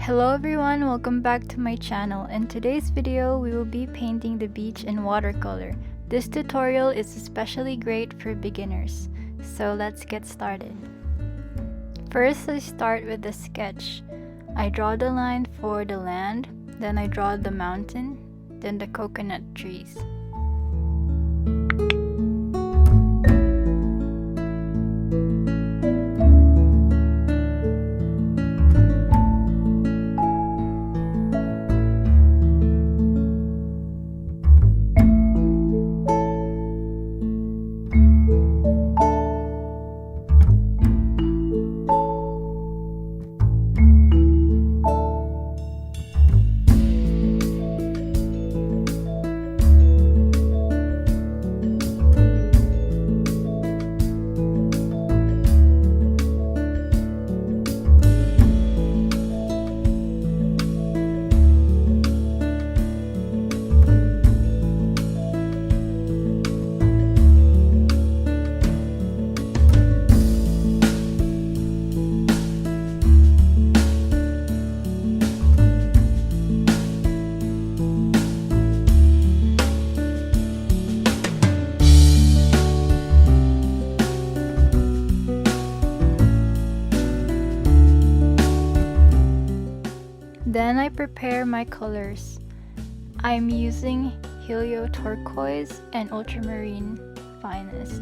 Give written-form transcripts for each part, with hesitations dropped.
Hello everyone, welcome back to my channel. In today's video, we will be painting the beach in watercolor. This tutorial is especially great for beginners. So let's get started. First, I start with a sketch. I draw the line for the land, then I draw the mountain, then the coconut trees. Then I prepare my colors. I'm using Helio Torquoise and Ultramarine Finest.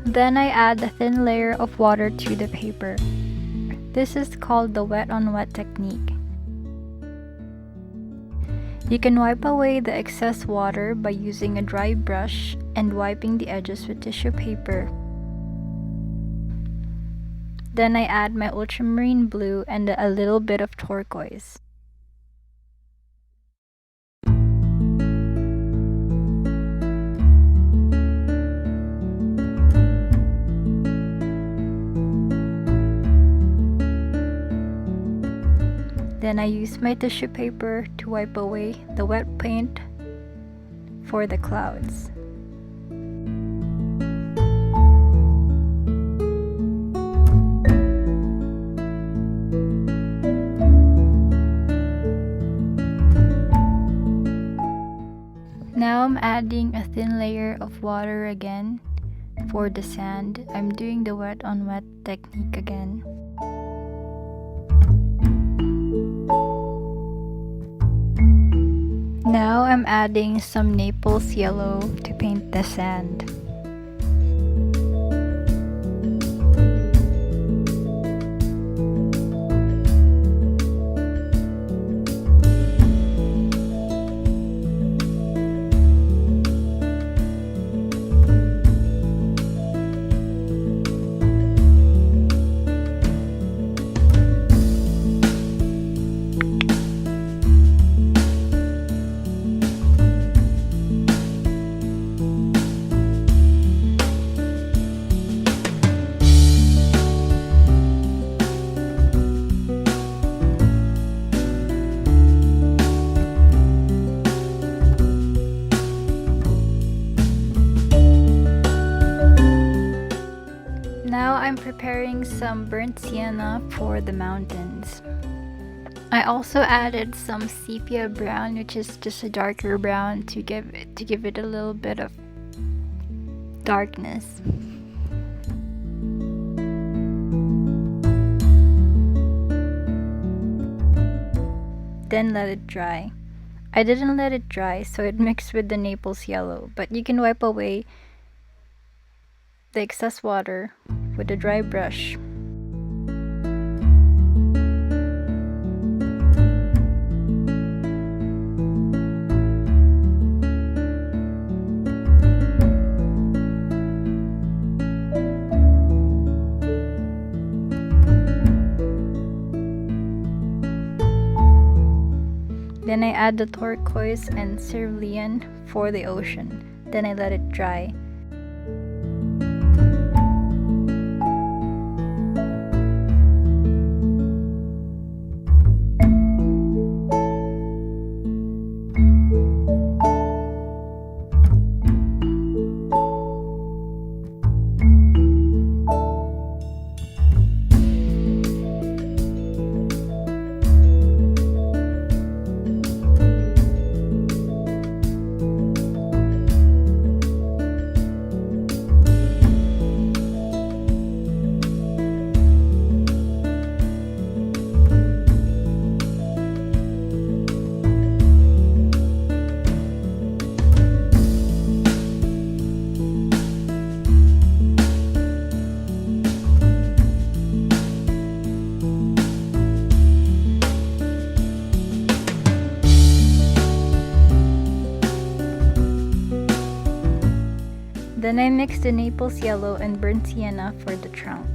Then I add a thin layer of water to the paper. This is called the wet on wet technique. You can wipe away the excess water by using a dry brush and wiping the edges with tissue paper. Then I add my ultramarine blue and a little bit of turquoise. Then I use my tissue paper to wipe away the wet paint for the clouds. Now I'm adding a thin layer of water again for the sand. I'm doing the wet on wet technique again. Now I'm adding some Naples yellow to paint the sand. Now I'm preparing some burnt sienna for the mountains. I also added some sepia brown, which is just a darker brown to give it a little bit of darkness. Then let it dry. I didn't let it dry, so it mixed with the Naples yellow, but you can wipe away the excess water with a dry brush. Then I add the turquoise and cerulean for the ocean. Then I let it dry. Then I mixed the Naples yellow and burnt sienna for the trunk.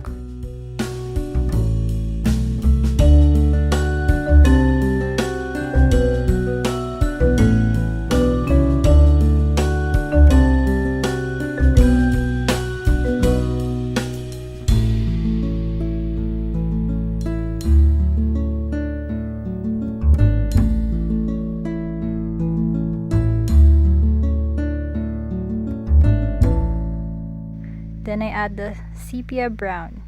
Then I add the Sepia Brown.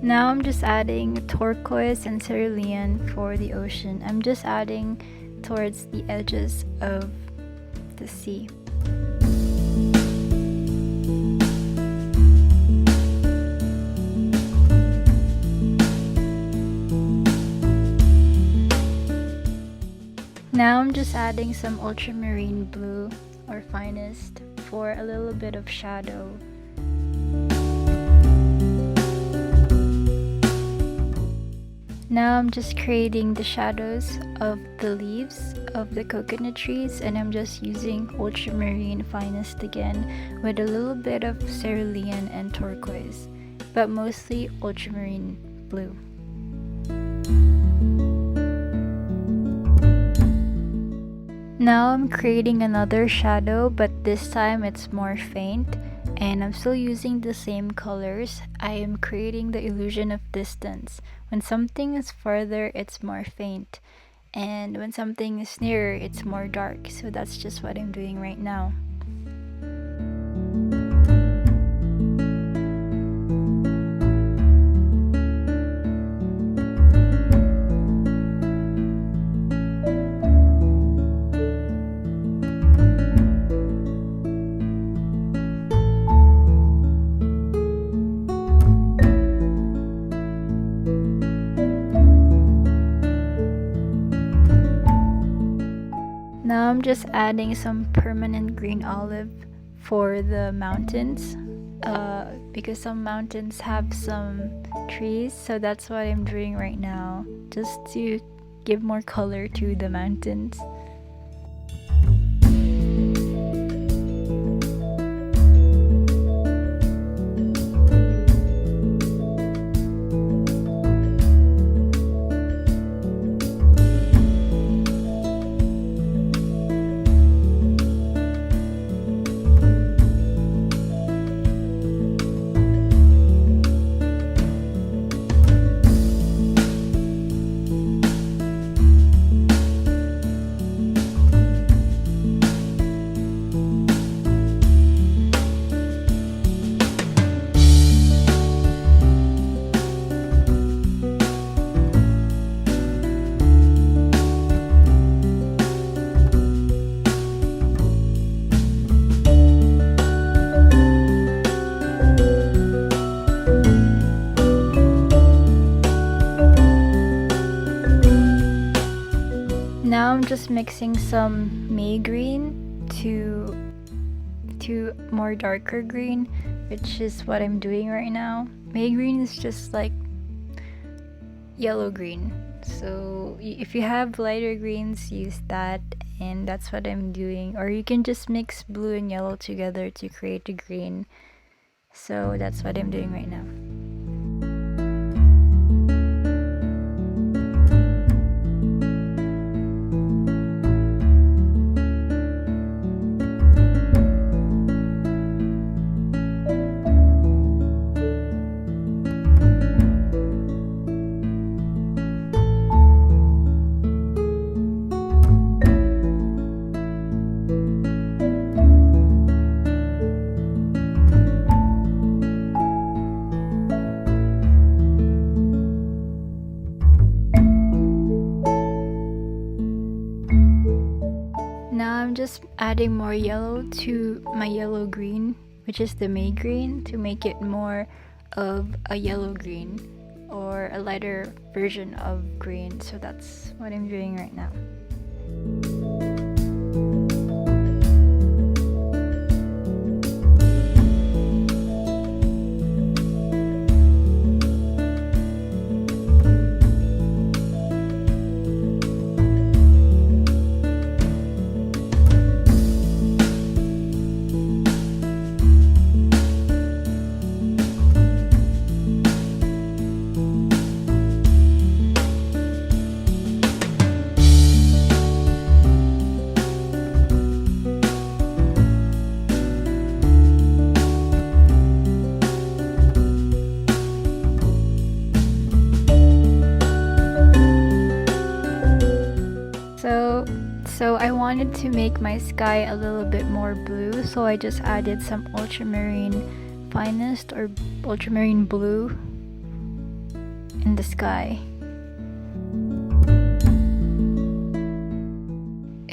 Now I'm just adding Torquoise and Cerulean for the ocean. I'm just adding towards the edges of the sea. Now I'm just adding some Ultramarine blue or Finest for a little bit of shadow. Now I'm just creating the shadows of the leaves of the coconut trees, and I'm just using Ultramarine Finest again with a little bit of Cerulean and Torquoise, but mostly Ultramarine blue. Now I'm creating another shadow, but this time it's more faint, and I'm still using the same colors. I am creating the illusion of distance. When something is further, it's more faint, and when something is nearer, it's more dark. So that's just what I'm doing right now. Now I'm just adding some permanent green olive for the mountains, because some mountains have some trees, so that's what I'm doing right now, just to give more color to the mountains. Now I'm just mixing some May green to more darker green, which is what I'm doing right now. May green is just like yellow green, so if you have lighter greens, use that, and that's what I'm doing. Or you can just mix blue and yellow together to create a green, so that's what I'm doing right now. just adding more yellow to my yellow green, which is the May green, to make it more of a yellow green or a lighter version of green. So that's what I'm doing right now. So I wanted to make my sky a little bit more blue, so I just added some Ultramarine Finest or Ultramarine Blue in the sky.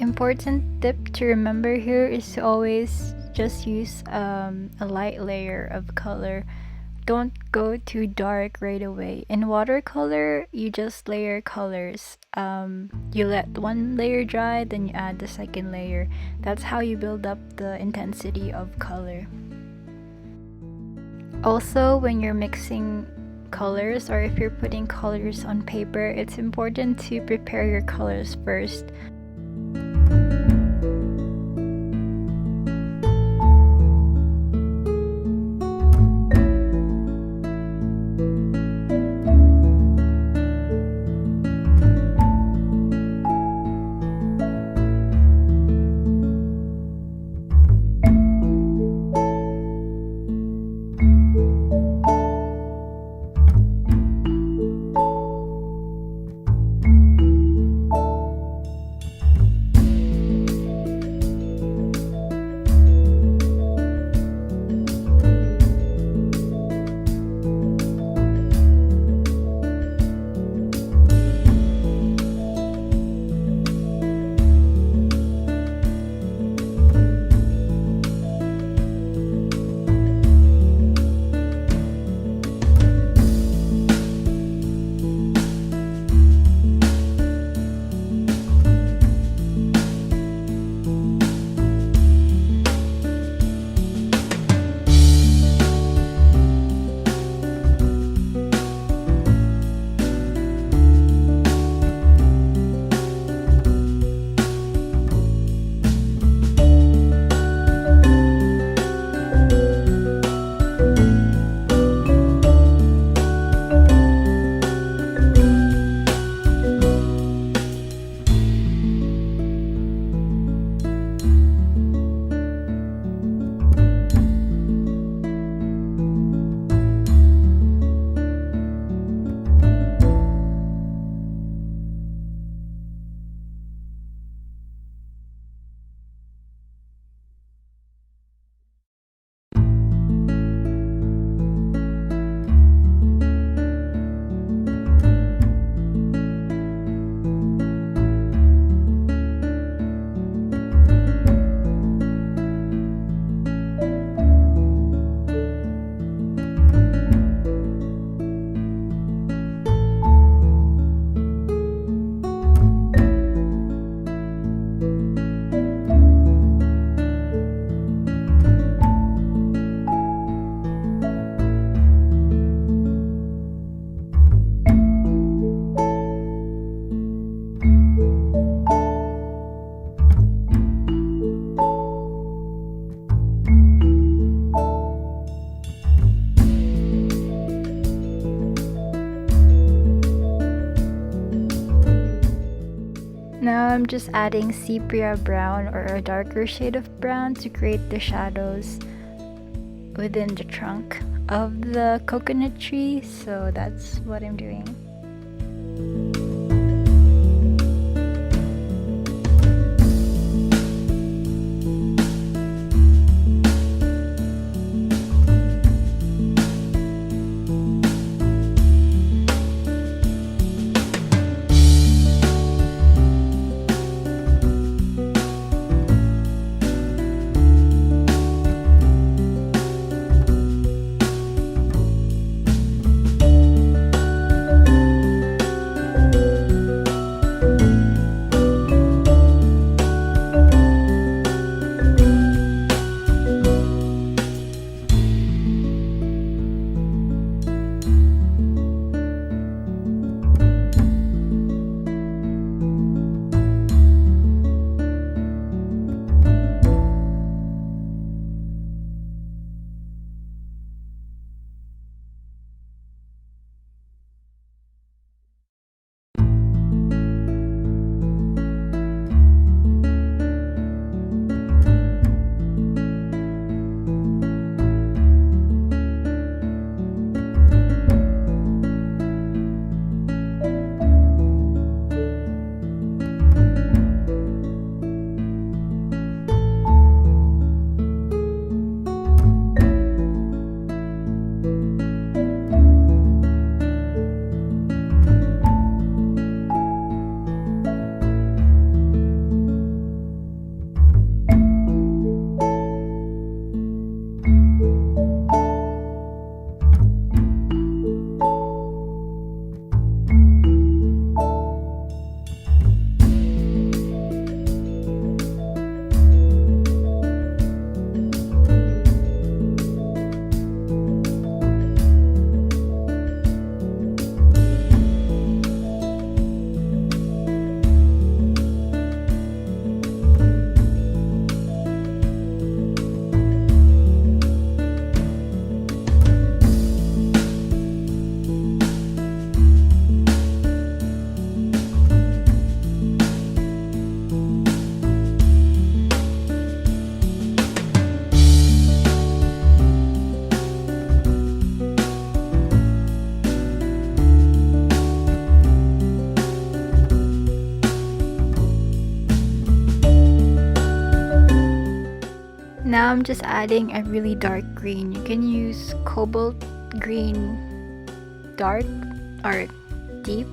Important tip to remember here is to always just use a light layer of color. Don't go too dark right away. In watercolor, you just layer colors. You let one layer dry, then you add the second layer. That's how you build up the intensity of color. Also, when you're mixing colors or if you're putting colors on paper, it's important to prepare your colors first. Now I'm just adding Sepia Brown or a darker shade of brown to create the shadows within the trunk of the coconut tree. So that's what I'm doing. Now I'm just adding a really dark green. You can use cobalt green dark or deep,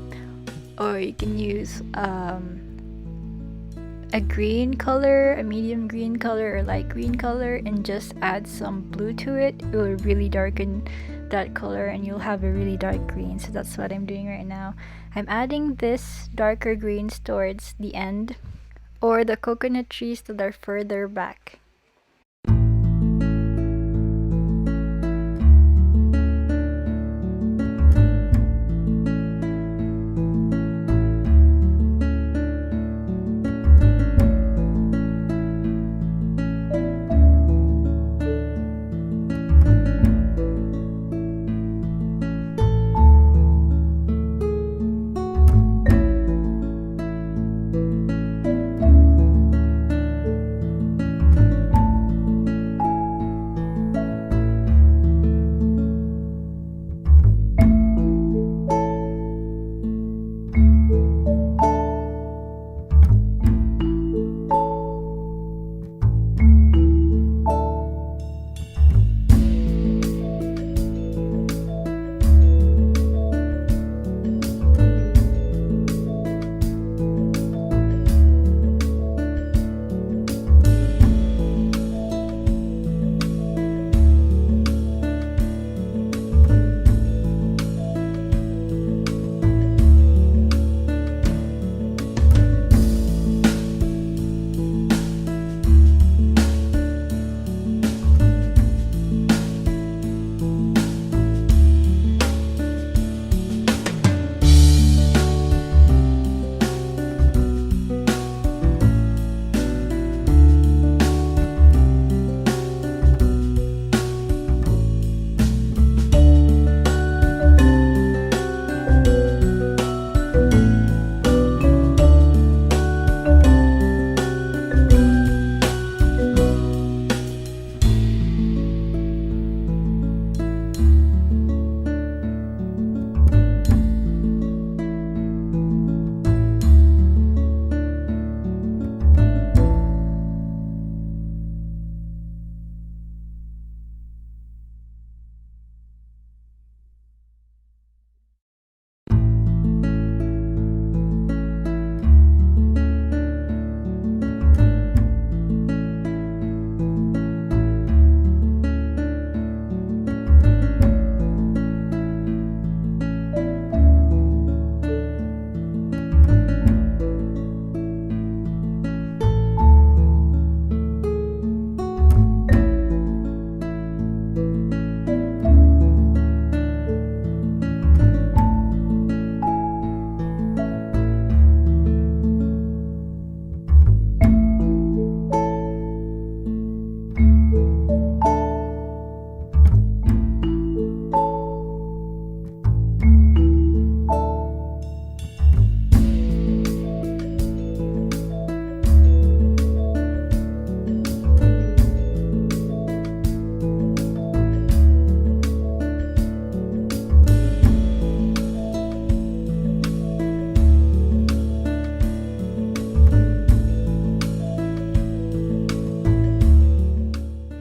or you can use a green color, a medium green color or light green color, and just add some blue to it. It will really darken that color and you'll have a really dark green. So that's what I'm doing right now. I'm adding this darker greens towards the end, or the coconut trees that are further back.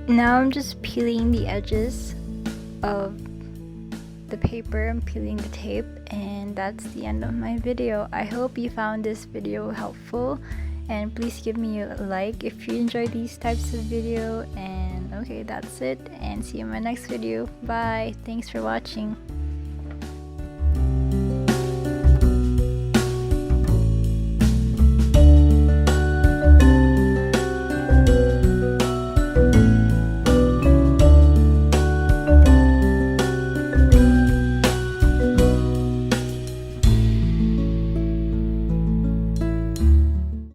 Now I'm just peeling the edges of the paper. I'm peeling the tape, and that's the end of my video. I hope you found this video helpful, and please give me a like if you enjoy these types of video. And okay, that's it, and see you in my next video. Bye. Thanks for watching.